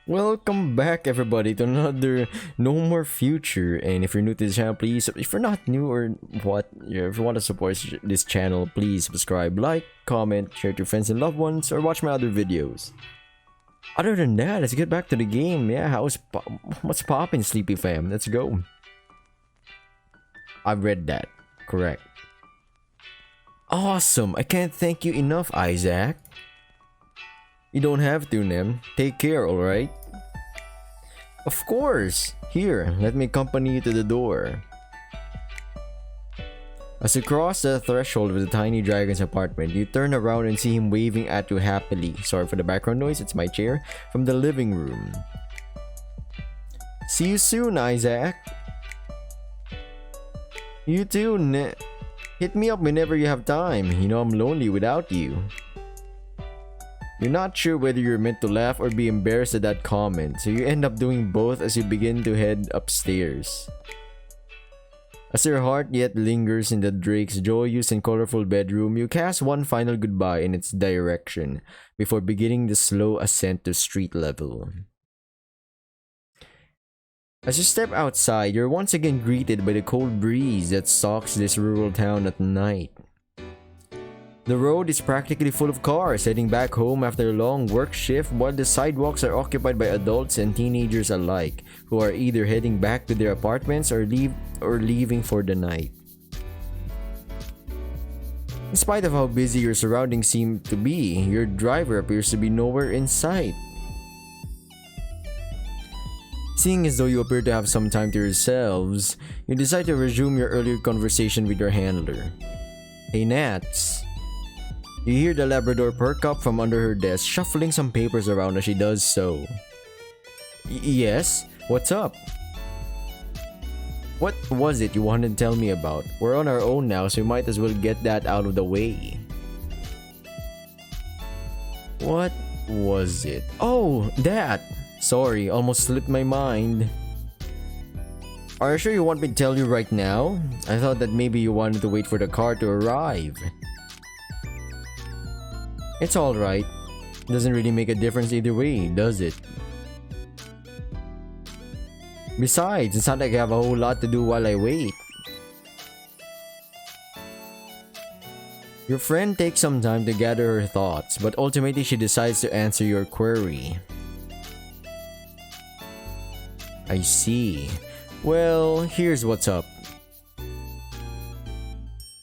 Welcome back everybody to another No More Future. And if you're new to the channel, please, if you're not new or what, if you want to support this channel, please subscribe, like, comment, share to friends and loved ones, or watch my other videos. Other than that, let's get back to the game. Yeah, what's poppin', Sleepy Fam? Let's go. I read that. Correct. Awesome. I can't thank you enough, Isaac. You don't have to, Nem. Take care, alright? Of course! Here, let me accompany you to the door. As you cross the threshold of the tiny dragon's apartment, you turn around and see him waving at you happily. Sorry for the background noise, it's my chair. From the living room. See you soon, Isaac. You too, hit me up whenever you have time. You know I'm lonely without you. You're not sure whether you're meant to laugh or be embarrassed at that comment, so you end up doing both as you begin to head upstairs. As your heart yet lingers in the Drake's joyous and colorful bedroom, you cast one final goodbye in its direction before beginning the slow ascent to street level. As you step outside, you're once again greeted by the cold breeze that stalks this rural town at night. The road is practically full of cars heading back home after a long work shift, while the sidewalks are occupied by adults and teenagers alike, who are either heading back to their apartments or leaving for the night. In spite of how busy your surroundings seem to be, your driver appears to be nowhere in sight. Seeing as though you appear to have some time to yourselves, you decide to resume your earlier conversation with your handler. Hey Nats. You hear the Labrador perk up from under her desk, shuffling some papers around as she does so. Yes? What's up? What was it you wanted to tell me about? We're on our own now, so we might as well get that out of the way. What was it? Oh, that! Sorry, almost slipped my mind. Are you sure you want me to tell you right now? I thought that maybe you wanted to wait for the car to arrive. It's alright. Doesn't really make a difference either way, does it? Besides, it's not like I have a whole lot to do while I wait. Your friend takes some time to gather her thoughts, but ultimately she decides to answer your query. I see. Well, here's what's up.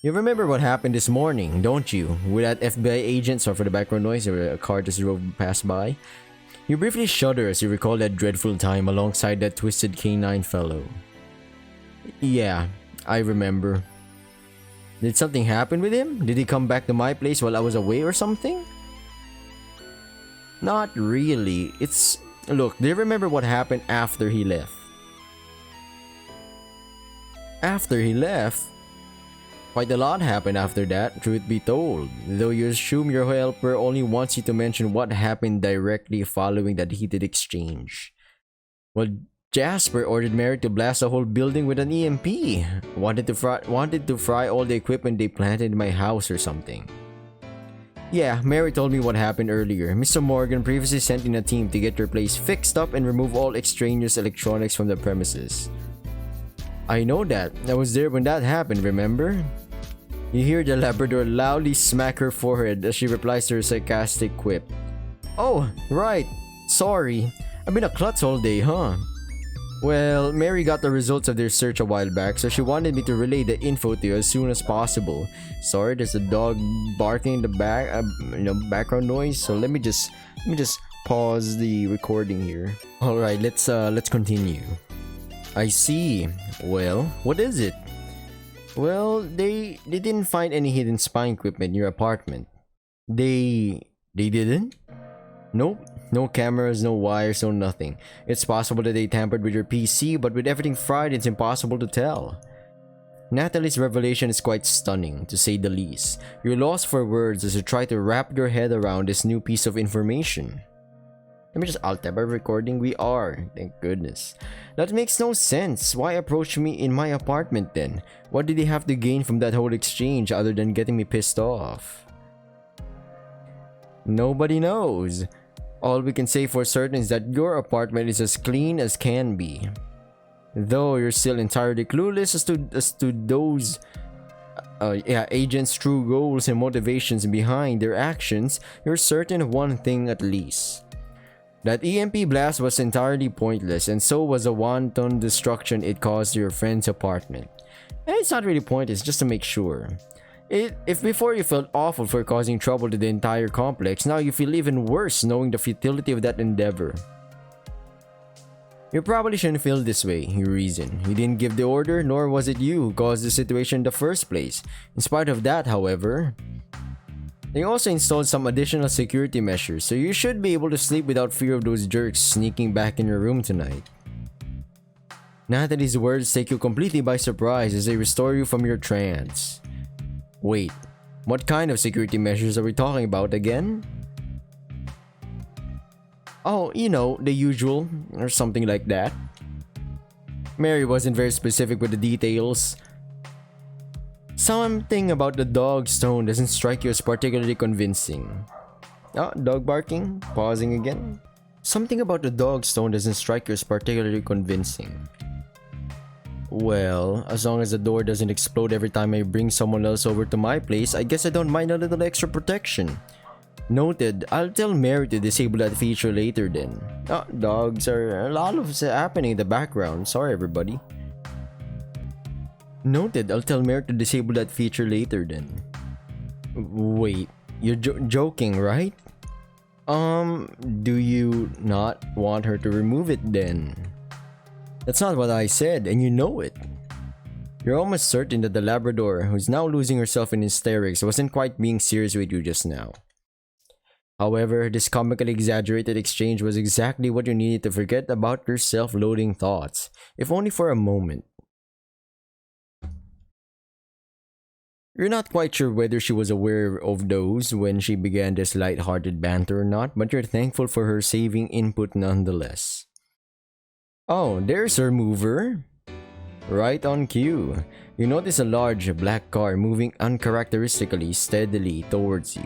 You remember what happened this morning, don't you? With that FBI agent, sorry for the background noise, a car just drove past by. You briefly shudder as you recall that dreadful time alongside that twisted canine fellow. Yeah, I remember. Did something happen with him? Did he come back to my place while I was away or something? Not really. Look, do you remember what happened after he left? After he left? Quite a lot happened after that, truth be told, though you assume your helper only wants you to mention what happened directly following that heated exchange. Well, Jasper ordered Mary to blast the whole building with an EMP. Wanted to fry all the equipment they planted in my house or something. Yeah, Mary told me what happened earlier. Mr. Morgan previously sent in a team to get your place fixed up and remove all extraneous electronics from the premises. I know that. I was there when that happened, remember? You hear the Labrador loudly smack her forehead as she replies to her sarcastic quip. Oh, right. Sorry. I've been a klutz all day, huh? Well, Mary got the results of their search a while back, so she wanted me to relay the info to you as soon as possible. Sorry, there's a dog barking in the background noise, so let me just pause the recording here. All right, let's continue. I see. Well, what is it? Well, they didn't find any hidden spying equipment in your apartment. They didn't? Nope. No cameras, no wires, no nothing. It's possible that they tampered with your PC, but with everything fried, it's impossible to tell. Natalie's revelation is quite stunning, to say the least. You're lost for words as you try to wrap your head around this new piece of information. Let me just alt-tab our recording. We are. Thank goodness. That makes no sense. Why approach me in my apartment then? What did they have to gain from that whole exchange other than getting me pissed off? Nobody knows. All we can say for certain is that your apartment is as clean as can be. Though you're still entirely clueless as to those agents' true goals and motivations behind their actions, you're certain of one thing at least. That EMP blast was entirely pointless, and so was the wanton destruction it caused to your friend's apartment. And it's not really pointless, just to make sure. If before you felt awful for causing trouble to the entire complex, now you feel even worse knowing the futility of that endeavor. You probably shouldn't feel this way, you reason. You didn't give the order, nor was it you who caused the situation in the first place. In spite of that, however, they also installed some additional security measures, so you should be able to sleep without fear of those jerks sneaking back in your room tonight. Natalie's words take you completely by surprise as they restore you from your trance. Wait, what kind of security measures are we talking about again? Oh, you know, the usual, or something like that. Mary wasn't very specific with the details. Something about the dog's tone doesn't strike you as particularly convincing. Oh, dog barking? Pausing again? Something about the dog's tone doesn't strike you as particularly convincing. Well, as long as the door doesn't explode every time I bring someone else over to my place, I guess I don't mind a little extra protection. Noted. I'll tell Mary to disable that feature later then. Oh, dogs are a lot of happening in the background. Sorry everybody. Noted. I'll tell Mary to disable that feature later then. Wait, you're joking, right? Do you not want her to remove it then? That's not what I said, and you know it. You're almost certain that the Labrador, who's now losing herself in hysterics, wasn't quite being serious with you just now. However, this comically exaggerated exchange was exactly what you needed to forget about your self-loathing thoughts, if only for a moment. You're not quite sure whether she was aware of those when she began this light-hearted banter or not, but you're thankful for her saving input nonetheless. Oh, there's her mover. Right on cue. You notice a large black car moving uncharacteristically steadily towards you.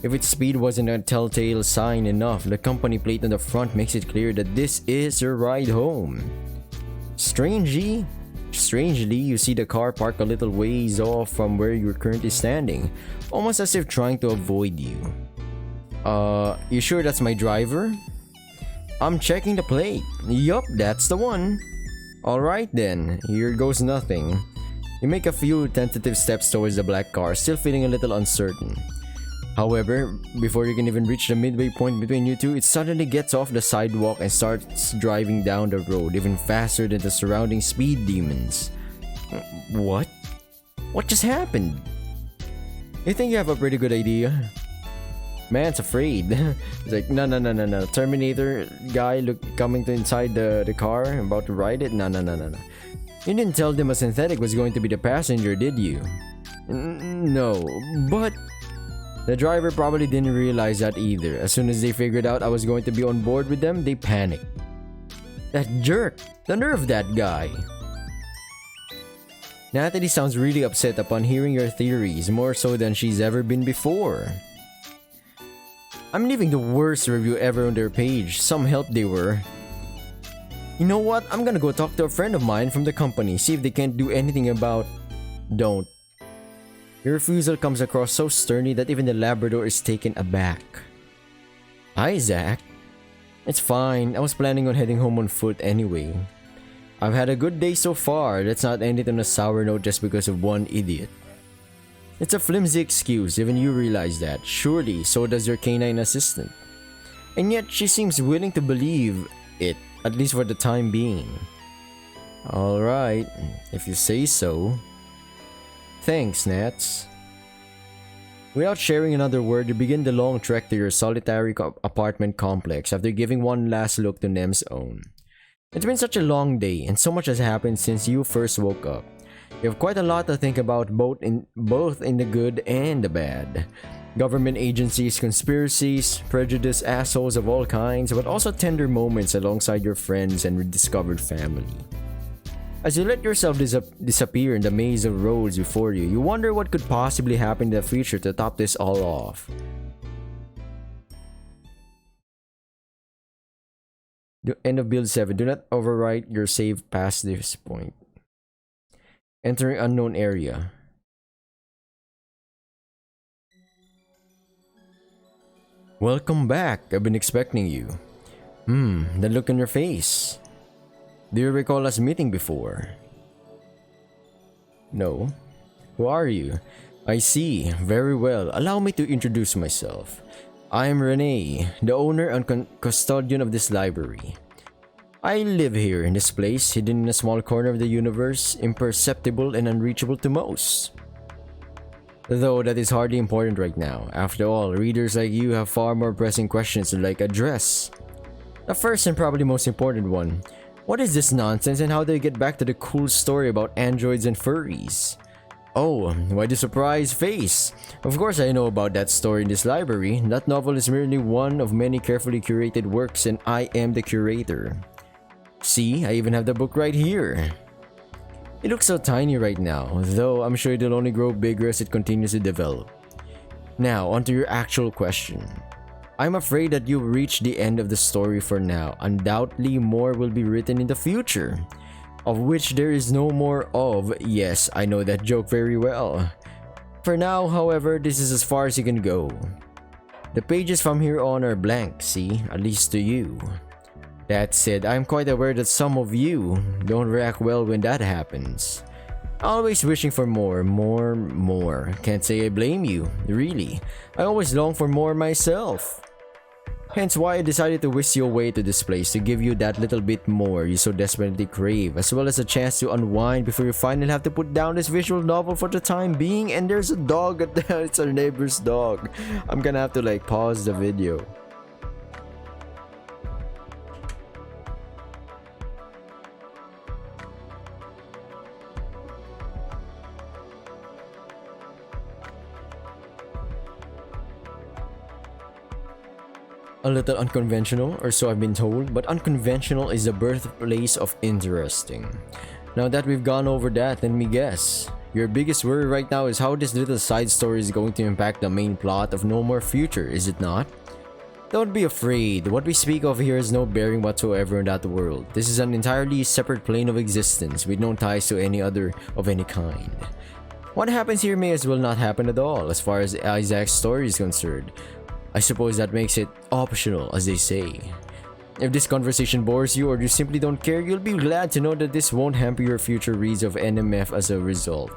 If its speed wasn't a telltale sign enough, the company plate on the front makes it clear that this is your ride home. Strangely, you see the car park a little ways off from where you're currently standing, almost as if trying to avoid you. You sure that's my driver? I'm checking the plate. Yup, that's the one. Alright then, here goes nothing. You make a few tentative steps towards the black car, still feeling a little uncertain. However, before you can even reach the midway point between you two, it suddenly gets off the sidewalk and starts driving down the road even faster than the surrounding speed demons. What? What just happened? You think you have a pretty good idea? Man's afraid. It's like, no. Terminator guy coming to inside the car, about to ride it? No. You didn't tell them a synthetic was going to be the passenger, did you? No, but the driver probably didn't realize that either. As soon as they figured out I was going to be on board with them, they panicked. That jerk! The nerve of that guy! Natalie sounds really upset upon hearing your theories, more so than she's ever been before. I'm leaving the worst review ever on their page. Some help they were. You know what? I'm gonna go talk to a friend of mine from the company, see if they can't do anything about... Don't. Your refusal comes across so sternly that even the Labrador is taken aback. Hi, Zach. It's fine. I was planning on heading home on foot anyway. I've had a good day so far. Let's not end it on a sour note just because of one idiot. It's a flimsy excuse, even you realize that. Surely, so does your canine assistant. And yet, she seems willing to believe it, at least for the time being. Alright, if you say so. Thanks, Nats. Without sharing another word, you begin the long trek to your solitary apartment complex after giving one last look to Nem's own. It's been such a long day, and so much has happened since you first woke up. You have quite a lot to think about, both in the good and the bad. Government agencies, conspiracies, prejudiced assholes of all kinds, but also tender moments alongside your friends and rediscovered family. As you let yourself disappear in the maze of roads before you, you wonder what could possibly happen in the future to top this all off. The end of build 7. Do not overwrite your save past this point. Entering unknown area. Welcome back. I've been expecting you. That look on your face. Do you recall us meeting before? No. Who are you? I see. Very well. Allow me to introduce myself. I am Renee, the owner and custodian of this library. I live here in this place, hidden in a small corner of the universe, imperceptible and unreachable to most. Though that is hardly important right now. After all, readers like you have far more pressing questions to address. The first and probably most important one. What is this nonsense and how do I get back to the cool story about androids and furries? Oh, why the surprise face? Of course I know about that story in this library. That novel is merely one of many carefully curated works and I am the curator. See, I even have the book right here. It looks so tiny right now, though I'm sure it'll only grow bigger as it continues to develop. Now, onto your actual question. I'm afraid that you've reached the end of the story for now. Undoubtedly, more will be written in the future, of which there is no more of. Yes, I know that joke very well. For now, however, this is as far as you can go. The pages from here on are blank, see? At least to you. That said, I'm quite aware that some of you don't react well when that happens. Always wishing for more. Can't say I blame you, really. I always long for more myself. Hence why I decided to whisk you away to this place to give you that little bit more you so desperately crave, as well as a chance to unwind before you finally have to put down this visual novel for the time being. And there's a dog at the it's our neighbor's dog. I'm gonna have to pause the video. A little unconventional, or so I've been told, but unconventional is the birthplace of interesting. Now that we've gone over that, let me guess. Your biggest worry right now is how this little side story is going to impact the main plot of No More Future, is it not? Don't be afraid, what we speak of here has no bearing whatsoever on that world. This is an entirely separate plane of existence with no ties to any other of any kind. What happens here may as well not happen at all as far as Isaac's story is concerned. I suppose that makes it optional, as they say. If this conversation bores you or you simply don't care, you'll be glad to know that this won't hamper your future reads of NMF as a result.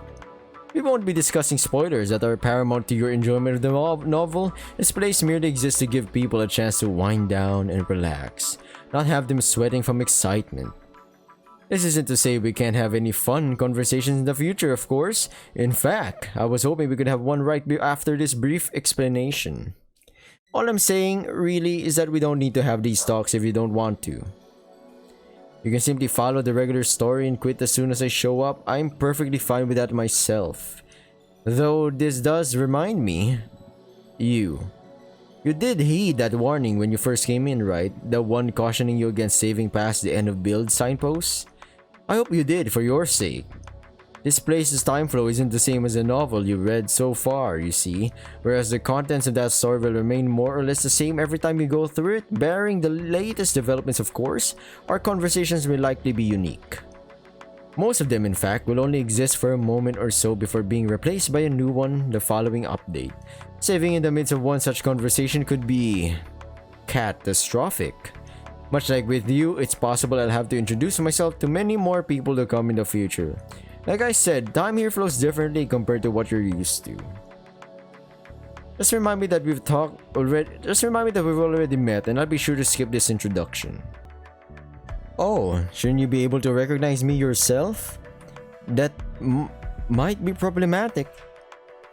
We won't be discussing spoilers that are paramount to your enjoyment of the novel. This place merely exists to give people a chance to wind down and relax, not have them sweating from excitement. This isn't to say we can't have any fun conversations in the future, of course. In fact, I was hoping we could have one right after this brief explanation. All I'm saying, really, is that we don't need to have these talks if you don't want to. You can simply follow the regular story and quit as soon as I show up. I'm perfectly fine with that myself. Though this does remind me... You did heed that warning when you first came in, right? The one cautioning you against saving past the end of build signposts? I hope you did, for your sake. This place's time flow isn't the same as the novel you read so far, you see, whereas the contents of that story will remain more or less the same every time you go through it, barring the latest developments of course. Our conversations will likely be unique. Most of them, in fact, will only exist for a moment or so before being replaced by a new one the following update. Saving in the midst of one such conversation could be... catastrophic. Much like with you, it's possible I'll have to introduce myself to many more people to come in the future. Like I said, time here flows differently compared to what you're used to. Just remind me that we've already met, and I'll be sure to skip this introduction. Oh, shouldn't you be able to recognize me yourself? That might be problematic.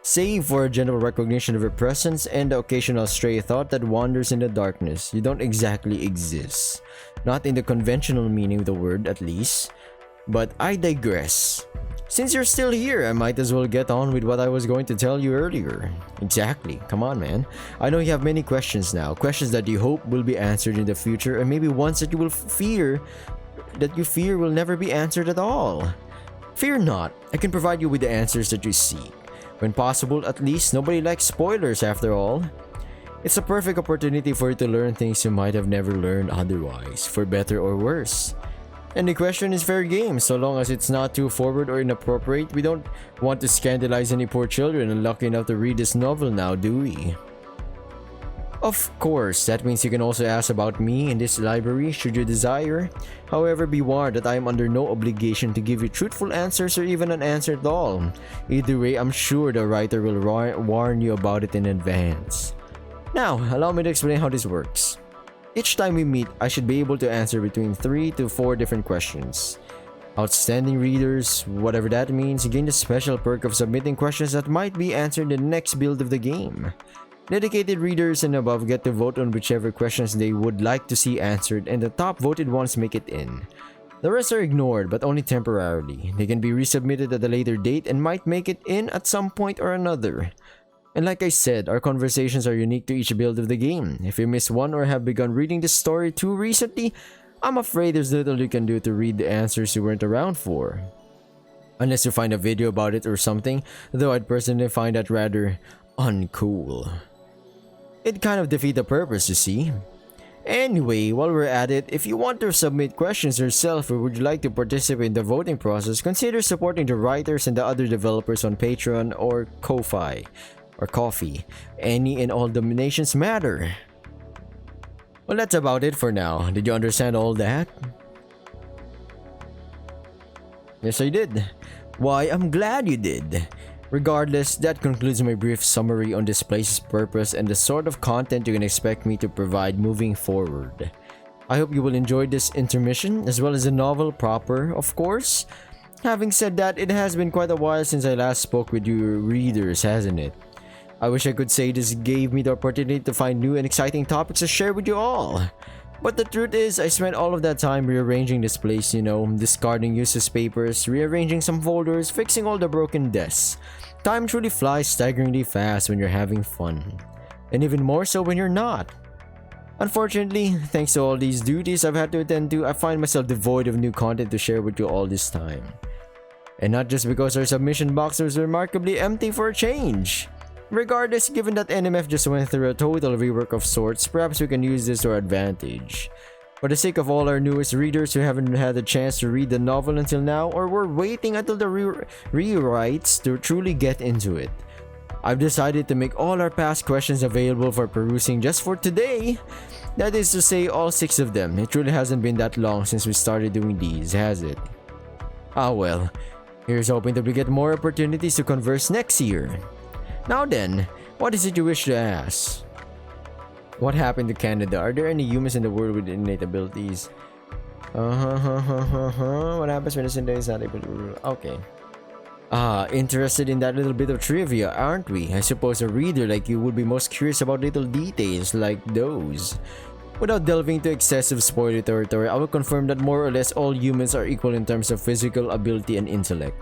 Save for a general recognition of your presence and the occasional stray thought that wanders in the darkness, you don't exactly exist. Not in the conventional meaning of the word, at least. But I digress. Since you're still here, I might as well get on with what I was going to tell you earlier. Exactly. Come on, man. I know you have many questions now. Questions that you hope will be answered in the future, and maybe ones that you fear will never be answered at all. Fear not. I can provide you with the answers that you seek. When possible, at least. Nobody likes spoilers, after all. It's a perfect opportunity for you to learn things you might have never learned otherwise, for better or worse. And the question is fair game, so long as it's not too forward or inappropriate. We don't want to scandalize any poor children unlucky enough to read this novel now, do we? Of course, that means you can also ask about me in this library should you desire. However, be warned that I am under no obligation to give you truthful answers or even an answer at all. Either way, I'm sure the writer will warn you about it in advance. Now, allow me to explain how this works. Each time we meet, I should be able to answer between 3 to 4 different questions. Outstanding readers, whatever that means, gain the special perk of submitting questions that might be answered in the next build of the game. Dedicated readers and above get to vote on whichever questions they would like to see answered, and the top voted ones make it in. The rest are ignored, but only temporarily. They can be resubmitted at a later date and might make it in at some point or another. And like I said, our conversations are unique to each build of the game. If you miss one or have begun reading this story too recently, I'm afraid there's little you can do to read the answers you weren't around for. Unless you find a video about it or something, though I'd personally find that rather uncool. It kind of defeats the purpose, you see. Anyway, while we're at it, if you want to submit questions yourself or would you like to participate in the voting process, consider supporting the writers and the other developers on Patreon or Ko-Fi. Or Coffee. Any and all donations matter. Well, that's about it for now. Did you understand all that? Yes, I did. Why, I'm glad you did. Regardless, that concludes my brief summary on this place's purpose and the sort of content you can expect me to provide moving forward. I hope you will enjoy this intermission as well as the novel proper, of course. Having said that, it has been quite a while since I last spoke with you readers, hasn't it? I wish I could say this gave me the opportunity to find new and exciting topics to share with you all. But the truth is, I spent all of that time rearranging this place, discarding useless papers, rearranging some folders, fixing all the broken desks. Time truly flies staggeringly fast when you're having fun. And even more so when you're not. Unfortunately, thanks to all these duties I've had to attend to, I find myself devoid of new content to share with you all this time. And not just because our submission box was remarkably empty for a change. Regardless, given that NMF just went through a total rework of sorts, perhaps we can use this to our advantage. For the sake of all our newest readers who haven't had the chance to read the novel until now, or were waiting until the rewrites to truly get into it, I've decided to make all our past questions available for perusing just for today. That is to say, all 6 of them. It truly hasn't been that long since we started doing these, has it? Ah well, here's hoping that we get more opportunities to converse next year. Now then, what is it you wish to ask? What happened to Canada? Are there any humans in the world with innate abilities? What happens when a Cinda is not able to rule? Okay. Interested in that little bit of trivia, aren't we? I suppose a reader like you would be most curious about little details like those. Without delving into excessive spoiler territory, I will confirm that more or less all humans are equal in terms of physical ability and intellect.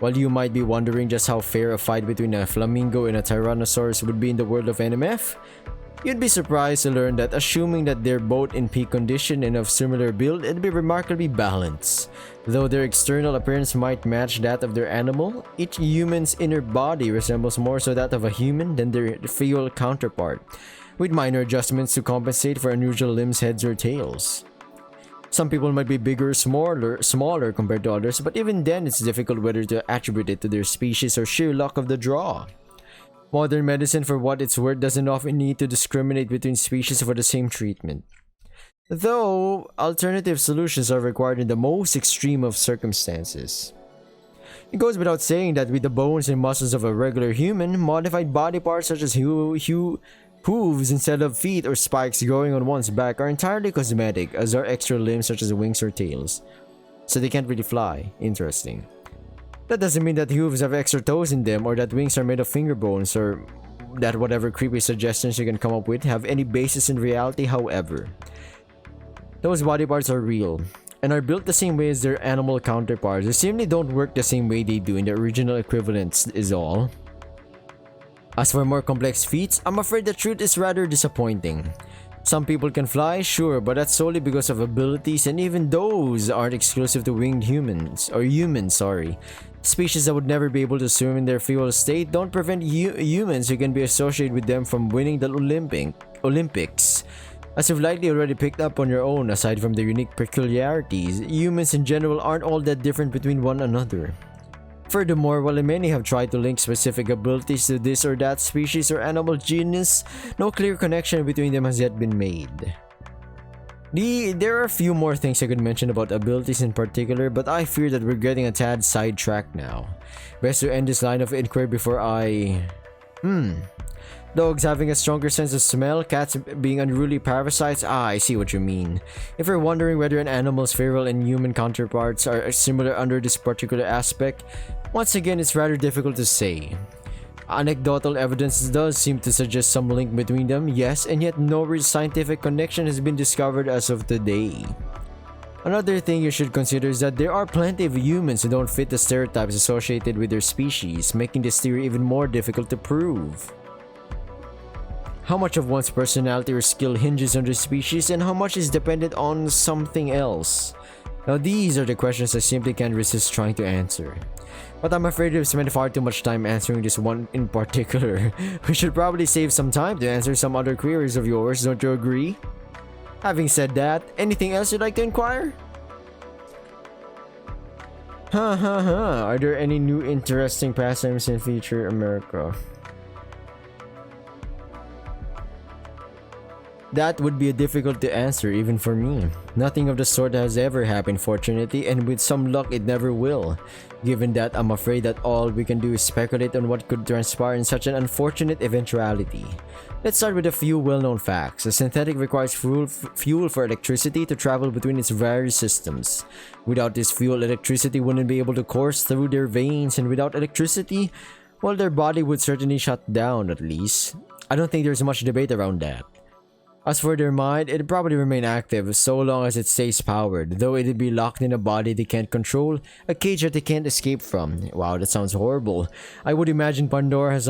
While you might be wondering just how fair a fight between a flamingo and a tyrannosaurus would be in the world of NMF, you'd be surprised to learn that assuming that they're both in peak condition and of similar build, it'd be remarkably balanced. Though their external appearance might match that of their animal, each human's inner body resembles more so that of a human than their feral counterpart, with minor adjustments to compensate for unusual limbs, heads, or tails. Some people might be bigger or smaller compared to others, but even then it's difficult whether to attribute it to their species or sheer luck of the draw. Modern medicine, for what it's worth, doesn't often need to discriminate between species for the same treatment. Though, alternative solutions are required in the most extreme of circumstances. It goes without saying that with the bones and muscles of a regular human, modified body parts such as hooves instead of feet or spikes growing on one's back are entirely cosmetic, as are extra limbs such as wings or tails. So they can't really fly. Interesting. That doesn't mean that hooves have extra toes in them, or that wings are made of finger bones, or that whatever creepy suggestions you can come up with have any basis in reality, however. Those body parts are real, and are built the same way as their animal counterparts. They simply don't work the same way they do in the original equivalents is all. As for more complex feats, I'm afraid the truth is rather disappointing. Some people can fly, sure, but that's solely because of abilities, and even those aren't exclusive to winged humans, or humans, sorry. Species that would never be able to swim in their fetal state don't prevent humans who can be associated with them from winning the Olympics. As you've likely already picked up on your own, aside from their unique peculiarities, humans in general aren't all that different between one another. Furthermore, while many have tried to link specific abilities to this or that species or animal genus, no clear connection between them has yet been made. There are a few more things I could mention about abilities in particular, but I fear that we're getting a tad sidetracked now. Best to end this line of inquiry before I... Dogs having a stronger sense of smell, cats being unruly parasites, I see what you mean. If you're wondering whether an animal's feral and human counterparts are similar under this particular aspect, once again it's rather difficult to say. Anecdotal evidence does seem to suggest some link between them, yes, and yet no real scientific connection has been discovered as of today. Another thing you should consider is that there are plenty of humans who don't fit the stereotypes associated with their species, making this theory even more difficult to prove. How much of one's personality or skill hinges on the species, and how much is dependent on something else? Now these are the questions I simply can't resist trying to answer. But I'm afraid we've spent far too much time answering this one in particular. We should probably save some time to answer some other queries of yours, don't you agree? Having said that, anything else you'd like to inquire? Are there any new interesting pastimes in future America? That would be difficult to answer even for me. Nothing of the sort has ever happened, fortunately, and with some luck it never will. Given that, I'm afraid that all we can do is speculate on what could transpire in such an unfortunate eventuality. Let's start with a few well-known facts. A synthetic requires fuel for electricity to travel between its various systems. Without this fuel, electricity wouldn't be able to course through their veins, and without electricity, well, their body would certainly shut down at least. I don't think there's much debate around that. As for their mind, it'd probably remain active so long as it stays powered, though it'd be locked in a body they can't control, a cage that they can't escape from. Wow, that sounds horrible. I would imagine Pandora has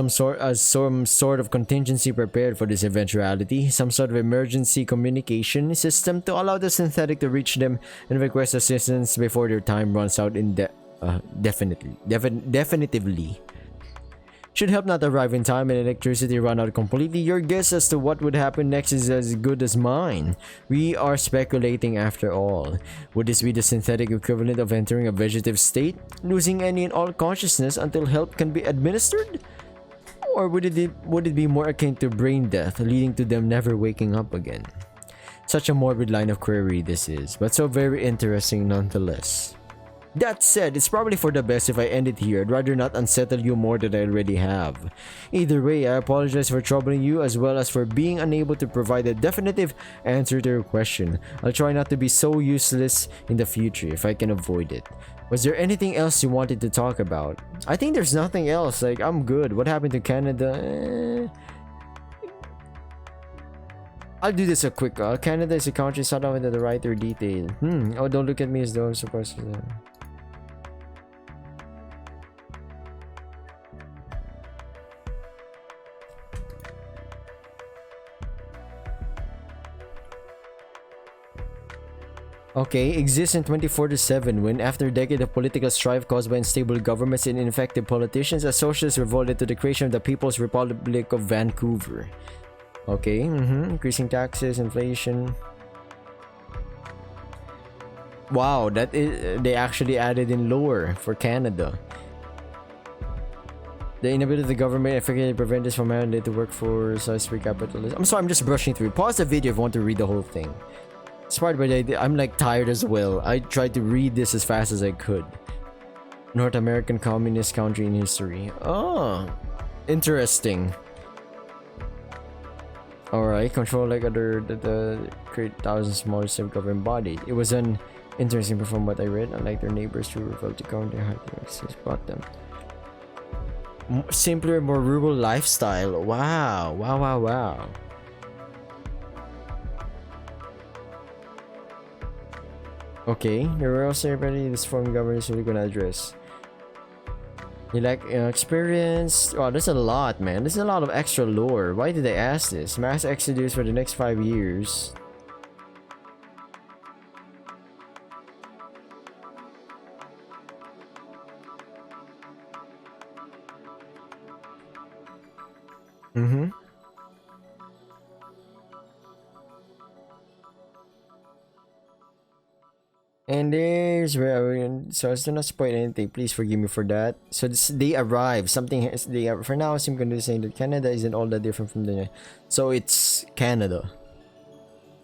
some sort of contingency prepared for this eventuality, some sort of emergency communication system to allow the synthetic to reach them and request assistance before their time runs out definitively. Should help not arrive in time and electricity run out completely, your guess as to what would happen next is as good as mine. We are speculating after all. Would this be the synthetic equivalent of entering a vegetative state, losing any and all consciousness until help can be administered? Or would it be more akin to brain death, leading to them never waking up again? Such a morbid line of query this is, but so very interesting nonetheless. That said, it's probably for the best if I end it here. I'd rather not unsettle you more than I already have. Either way, I apologize for troubling you as well as for being unable to provide a definitive answer to your question. I'll try not to be so useless in the future if I can avoid it. Was there anything else you wanted to talk about? I think there's nothing else. Like, I'm good. What happened to Canada? I'll do this a quick. Canada is a country sought out into the writer detail. Oh, don't look at me as though I'm supposed to. Okay, exists in 2047 when, after a decade of political strife caused by unstable governments and ineffective politicians, a socialist revolted to the creation of the People's Republic of Vancouver. Okay, increasing taxes, inflation. Wow, that is, they actually added in lore for Canada. The inability of the government effectively prevent this from mandating the workforce, free capitalism. I'm sorry, I'm just brushing through. Pause the video if you want to read the whole thing. It's part by the idea. I'm like tired as well. I tried to read this as fast as I could. North American communist country in history. Oh, interesting. Alright, control like the create thousands smaller self-governed bodies. It was an interesting from what I read. Unlike their neighbors who revolted to count their hard to access brought them. Simpler, more rural lifestyle. Wow. Wow. Okay, the royal ceremony this form government is really gonna address. You like experience? Oh, there's a lot, man. There's a lot of extra lore. Why did they ask this? Mass exodus for the next 5 years. Mm-hmm. And there's where so as to not spoil anything, please forgive me for that. So they arrive. Something has they are for now. I'm going to say that Canada isn't all that different from the. So it's Canada.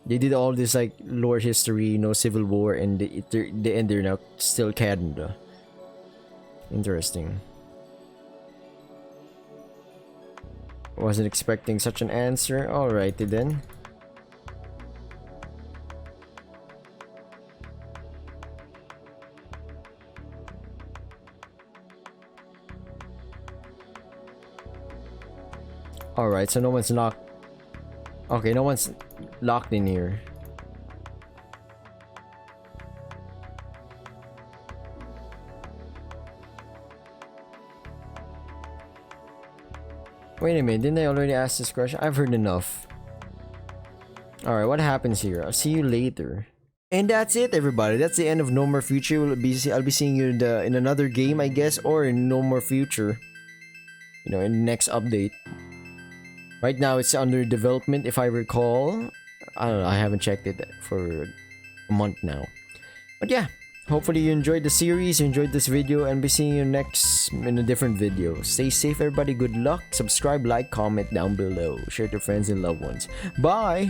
They did all this like lore history, no civil war, and they're now still Canada. Interesting. Wasn't expecting such an answer. Alrighty then. Alright, so no one's locked. Okay, no one's locked in here. Wait a minute, didn't I already ask this question? I've heard enough. Alright, what happens here? I'll see you later. And that's it, everybody. That's the end of No More Future. I'll be seeing you in another game, I guess, or in No More Future. You know, in the next update. Right now, it's under development, if I recall. I don't know, I haven't checked it for a month now. But yeah, hopefully you enjoyed the series, you enjoyed this video, and be seeing you next in a different video. Stay safe, everybody. Good luck. Subscribe, like, comment down below. Share to friends and loved ones. Bye!